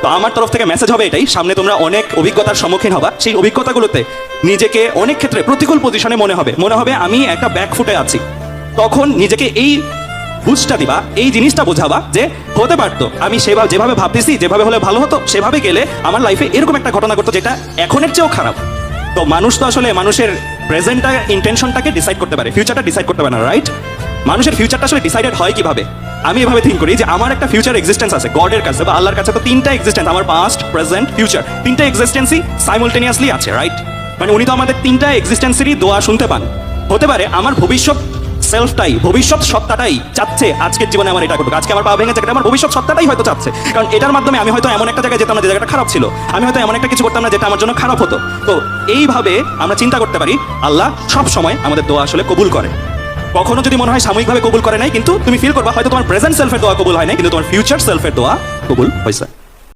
তো আমার তরফ থেকে মেসেজ হবে এটাই, সামনে তোমরা অনেক অভিজ্ঞতার সম্মুখীন হবা, সেই অভিজ্ঞতাগুলোতে নিজেকে অনেক ক্ষেত্রে প্রতিকূল পজিশনে মনে হবে আমি একটা ব্যাক ফুটে আছি। তখন নিজেকে এই বুঝটা দিবা, এই জিনিসটা বোঝাবা যে হতে পারতো আমি যেভাবে ভাবতেছি, যেভাবে হলে ভালো হতো, সেভাবে গেলে আমার লাইফে এরকম একটা ঘটনা ঘটতো যেটা এখনের চেয়েও খারাপ। তো মানুষ তো আসলে মানুষের প্রেজেন্টটা ইন্টেনশনটাকে ডিসাইড করতে পারে, ফিউচারটা ডিসাইড করতে পারে না, রাইট? মানুষের ফিউচারটা আসলে ডিসাইডেড হয় কিভাবে? আমি এভাবে থিঙ্ক করি যে আমার একটা ফিউচার এক্সিস্টেন্স আছে গডের কাছে বা আল্লাহর কাছে। তো তিনটা এক্সিস্টেন্স, আমার পাস্ট, প্রেজেন্ট, ফিউচার, তিনটা এক্সিস্টেন্সই সাইমultaneously আছে, রাইট? মানে উনি তো আমাদের তিনটা এক্সিস্টেন্সেরই দোয়া শুনতে পান। হতে পারে আমার ভবিষ্যৎ সেলফটাই, ভবিষ্যৎ সত্তাটাই চাচ্ছে আজকের জীবনে আমার এটা করবে, আজকে আমার পা ভেঙে জায়গাটা আমার ভবিষ্যৎ সত্তাটাই হয়তো চাচ্ছে, কারণ এটার মাধ্যমে আমি হয়তো এমন একটা জায়গায় যেতাম না যে জায়গাটা খারাপ ছিল, আমি হয়তো এমন একটা কিছু করতাম না যেটা আমার জন্য খারাপ হতো। তো এইভাবে আমরা চিন্তা করতে পারি আল্লাহ সব সময় আমাদের দোয়া আসলে কবুল করে। কখনো যদি মনে হয় সাময়িকভাবে কবুল করে নাই, কিন্তু তুমি ফিল করবা হয়তো তোমার প্রেজেন্ট সেলফের দোয়া কবুল হয় নাই, কিন্তু তোমার ফিউচার সেলফের দোয়া কবুল হয়েছে।